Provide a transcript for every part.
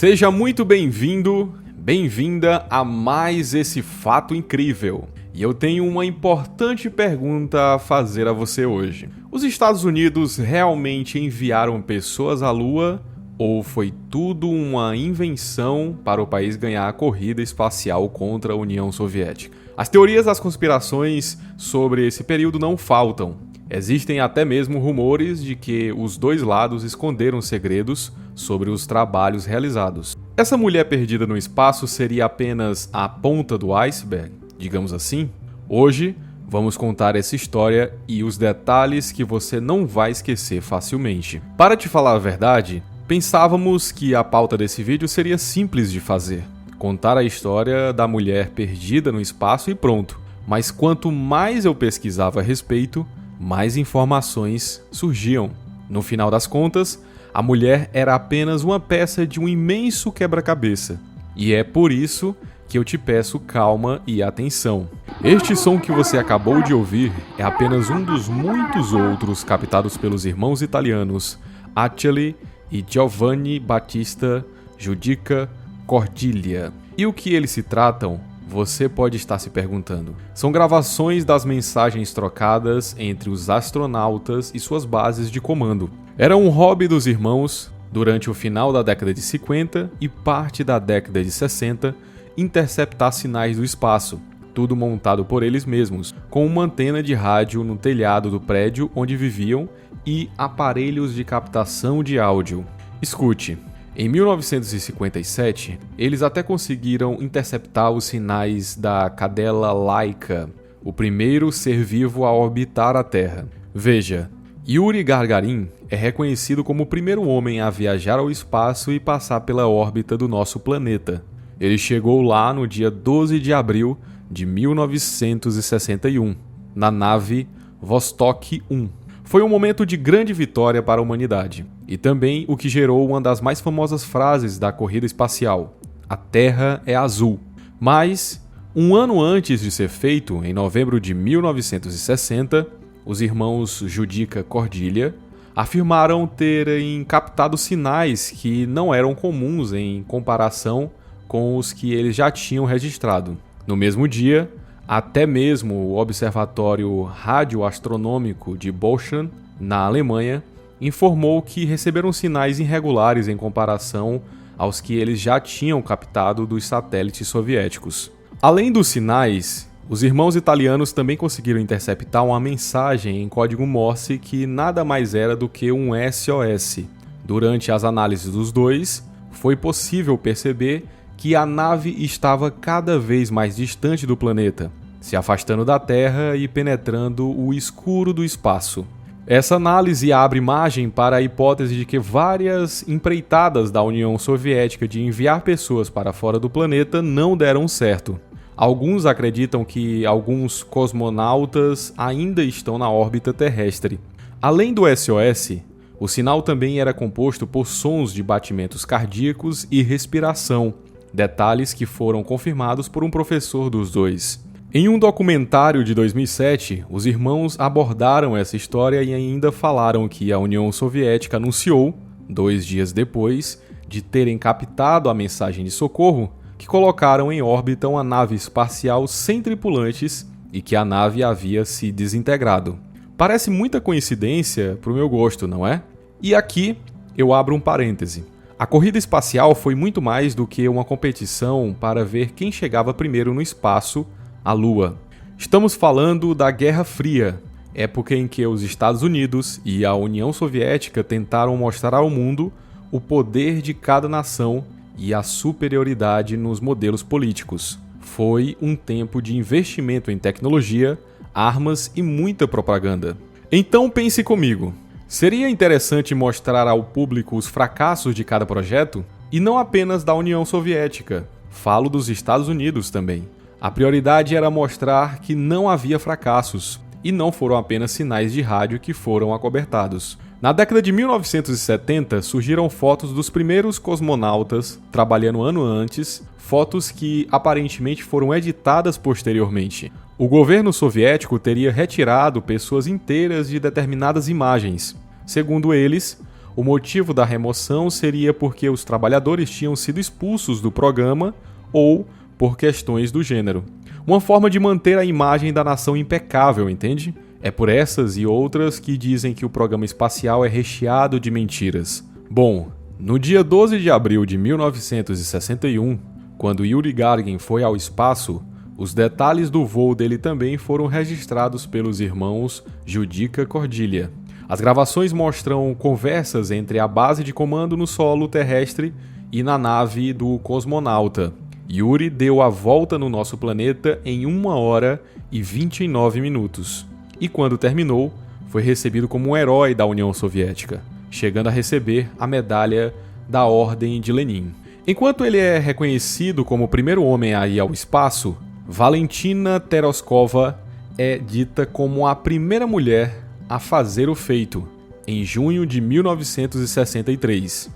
Seja muito bem-vindo, bem-vinda a mais esse fato incrível. E eu tenho uma importante pergunta a fazer a você hoje. Os Estados Unidos realmente enviaram pessoas à Lua ou foi tudo uma invenção para o país ganhar a corrida espacial contra a União Soviética? As teorias das conspirações sobre esse período não faltam. Existem até mesmo rumores de que os dois lados esconderam segredos sobre os trabalhos realizados. Essa mulher perdida no espaço seria apenas a ponta do iceberg, digamos assim? Hoje, vamos contar essa história e os detalhes que você não vai esquecer facilmente. Para te falar a verdade, pensávamos que a pauta desse vídeo seria simples de fazer. Contar a história da mulher perdida no espaço e pronto. Mas quanto mais eu pesquisava a respeito, mais informações surgiam. No final das contas, a mulher era apenas uma peça de um imenso quebra-cabeça. E é por isso que eu te peço calma e atenção. Este som que você acabou de ouvir é apenas um dos muitos outros captados pelos irmãos italianos Achille e Giovanni Battista Giudica Cordiglia. E o que eles se tratam? Você pode estar se perguntando. São gravações das mensagens trocadas entre os astronautas e suas bases de comando. Era um hobby dos irmãos, durante o final da década de 50 e parte da década de 60, interceptar sinais do espaço, tudo montado por eles mesmos, com uma antena de rádio no telhado do prédio onde viviam e aparelhos de captação de áudio. Escute. Em 1957, eles até conseguiram interceptar os sinais da cadela Laika, o primeiro ser vivo a orbitar a Terra. Veja, Yuri Gagarin é reconhecido como o primeiro homem a viajar ao espaço e passar pela órbita do nosso planeta. Ele chegou lá no dia 12 de abril de 1961, na nave Vostok 1. Foi um momento de grande vitória para a humanidade, e também o que gerou uma das mais famosas frases da corrida espacial: a Terra é azul. Mas, um ano antes de ser feito, em novembro de 1960, os irmãos Giudica Cordiglia afirmaram terem captado sinais que não eram comuns em comparação com os que eles já tinham registrado. No mesmo dia, até mesmo o Observatório Radioastronômico de Bochum, na Alemanha, informou que receberam sinais irregulares em comparação aos que eles já tinham captado dos satélites soviéticos. Além dos sinais, os irmãos italianos também conseguiram interceptar uma mensagem em código Morse que nada mais era do que um SOS. Durante as análises dos dois, foi possível perceber que a nave estava cada vez mais distante do planeta, se afastando da Terra e penetrando o escuro do espaço. Essa análise abre margem para a hipótese de que várias empreitadas da União Soviética de enviar pessoas para fora do planeta não deram certo. Alguns acreditam que alguns cosmonautas ainda estão na órbita terrestre. Além do SOS, o sinal também era composto por sons de batimentos cardíacos e respiração, detalhes que foram confirmados por um professor dos dois. Em um documentário de 2007, os irmãos abordaram essa história e ainda falaram que a União Soviética anunciou, 2 dias depois de terem captado a mensagem de socorro, que colocaram em órbita uma nave espacial sem tripulantes e que a nave havia se desintegrado. Parece muita coincidência para o meu gosto, não é? E aqui eu abro um parêntese. A corrida espacial foi muito mais do que uma competição para ver quem chegava primeiro no espaço, a Lua. Estamos falando da Guerra Fria, época em que os Estados Unidos e a União Soviética tentaram mostrar ao mundo o poder de cada nação e a superioridade nos modelos políticos. Foi um tempo de investimento em tecnologia, armas e muita propaganda. Então pense comigo. Seria interessante mostrar ao público os fracassos de cada projeto? E não apenas da União Soviética. Falo dos Estados Unidos também. A prioridade era mostrar que não havia fracassos, e não foram apenas sinais de rádio que foram acobertados. Na década de 1970, surgiram fotos dos primeiros cosmonautas trabalhando ano antes, fotos que aparentemente foram editadas posteriormente. O governo soviético teria retirado pessoas inteiras de determinadas imagens. Segundo eles, O motivo da remoção seria porque os trabalhadores tinham sido expulsos do programa ou por questões do gênero. Uma forma de manter a imagem da nação impecável, entende? É por essas e outras que dizem que o programa espacial é recheado de mentiras. Bom, no dia 12 de abril de 1961, quando Yuri Gagarin foi ao espaço, os detalhes do voo dele também foram registrados pelos irmãos Judica Cordelia. As gravações mostram conversas entre a base de comando no solo terrestre e na nave do cosmonauta. Yuri deu a volta no nosso planeta em 1 hora e 29 minutos. E quando terminou, foi recebido como um herói da União Soviética, chegando a receber a medalha da Ordem de Lenin. Enquanto ele é reconhecido como o primeiro homem a ir ao espaço, Valentina Tereshkova é dita como a primeira mulher a fazer o feito, em junho de 1963.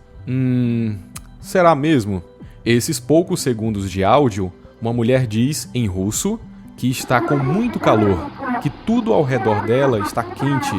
Será mesmo? Esses poucos segundos de áudio, uma mulher diz, em russo, que está com muito calor, que tudo ao redor dela está quente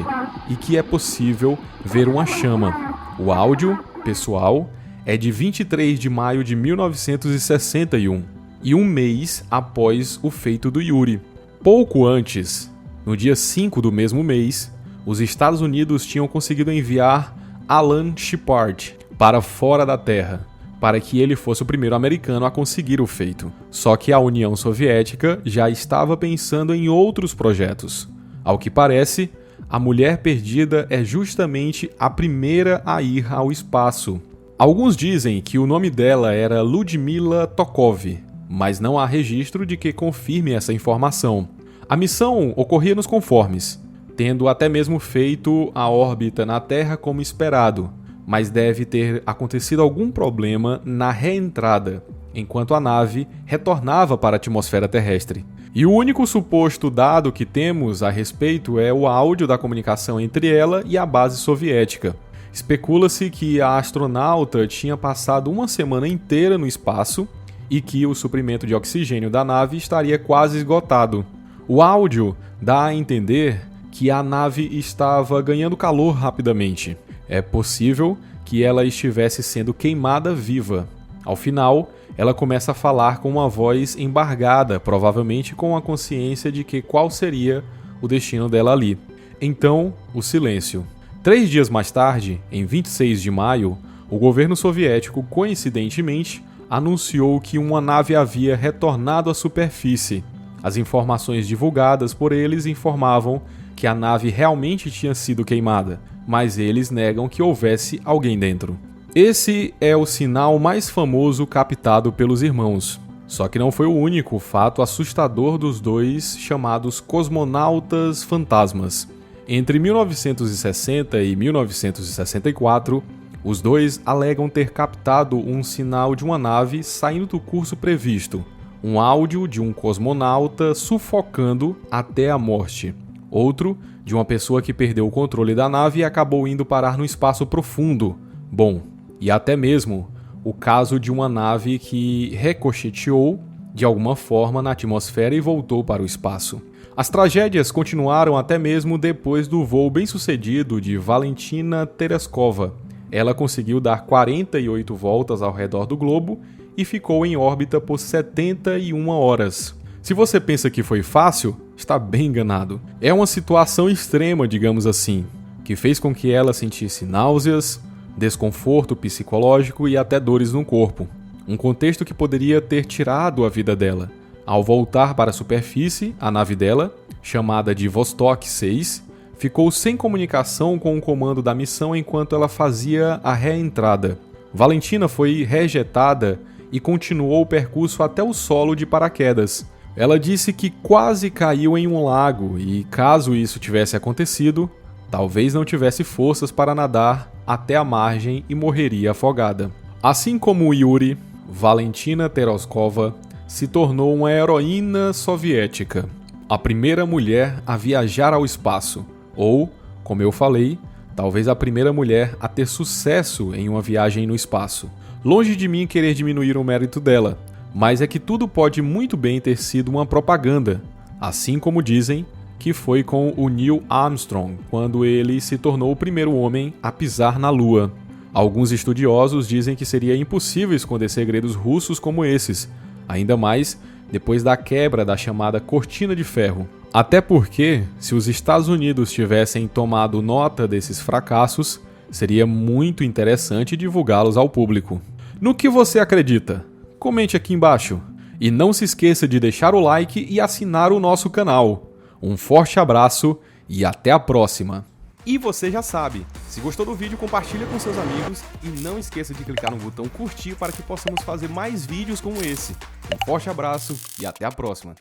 e que é possível ver uma chama. O áudio, pessoal, é de 23 de maio de 1961 e um mês após o feito do Yuri. Pouco antes, no dia 5 do mesmo mês, os Estados Unidos tinham conseguido enviar Alan Shepard para fora da Terra, para que ele fosse o primeiro americano a conseguir o feito. Só que a União Soviética já estava pensando em outros projetos. Ao que parece, a mulher perdida é justamente a primeira a ir ao espaço. Alguns dizem que o nome dela era Ludmila Tokov, mas não há registro de que confirme essa informação. A missão ocorria nos conformes, tendo até mesmo feito a órbita na Terra como esperado, mas deve ter acontecido algum problema na reentrada, enquanto a nave retornava para a atmosfera terrestre. E o único suposto dado que temos a respeito é o áudio da comunicação entre ela e a base soviética. Especula-se que a astronauta tinha passado uma semana inteira no espaço e que o suprimento de oxigênio da nave estaria quase esgotado. O áudio dá a entender que a nave estava ganhando calor rapidamente. É possível que ela estivesse sendo queimada viva. Ao final, ela começa a falar com uma voz embargada, provavelmente com a consciência de que qual seria o destino dela ali. Então, o silêncio. 3 dias mais tarde, em 26 de maio, o governo soviético, coincidentemente, anunciou que uma nave havia retornado à superfície. As informações divulgadas por eles informavam que a nave realmente tinha sido queimada, mas eles negam que houvesse alguém dentro. Esse é o sinal mais famoso captado pelos irmãos. Só que não foi o único fato assustador dos dois chamados cosmonautas fantasmas. Entre 1960 e 1964, os dois alegam ter captado um sinal de uma nave saindo do curso previsto, um áudio de um cosmonauta sufocando até a morte. Outro, de uma pessoa que perdeu o controle da nave e acabou indo parar no espaço profundo. Bom, e até mesmo o caso de uma nave que ricocheteou de alguma forma na atmosfera e voltou para o espaço. As tragédias continuaram até mesmo depois do voo bem-sucedido de Valentina Tereshkova. Ela conseguiu dar 48 voltas ao redor do globo e ficou em órbita por 71 horas. Se você pensa que foi fácil, está bem enganado. É uma situação extrema, digamos assim, que fez com que ela sentisse náuseas, desconforto psicológico e até dores no corpo. Um contexto que poderia ter tirado a vida dela. Ao voltar para a superfície, a nave dela, chamada de Vostok 6, ficou sem comunicação com o comando da missão enquanto ela fazia a reentrada. Valentina foi rejetada e continuou o percurso até o solo de paraquedas. Ela disse que quase caiu em um lago e, caso isso tivesse acontecido, talvez não tivesse forças para nadar até a margem e morreria afogada. Assim como Yuri, Valentina Tereshkova se tornou uma heroína soviética, a primeira mulher a viajar ao espaço, ou, como eu falei, talvez a primeira mulher a ter sucesso em uma viagem no espaço. Longe de mim querer diminuir o mérito dela, mas é que tudo pode muito bem ter sido uma propaganda, assim como dizem que foi com o Neil Armstrong, quando ele se tornou o primeiro homem a pisar na Lua. Alguns estudiosos dizem que seria impossível esconder segredos russos como esses, ainda mais depois da quebra da chamada Cortina de Ferro. Até porque, se os Estados Unidos tivessem tomado nota desses fracassos, seria muito interessante divulgá-los ao público. No que você acredita? Comente aqui embaixo. E não se esqueça de deixar o like e assinar o nosso canal. Um forte abraço e até a próxima! E você já sabe, se gostou do vídeo, compartilha com seus amigos e não esqueça de clicar no botão curtir para que possamos fazer mais vídeos como esse. Um forte abraço e até a próxima!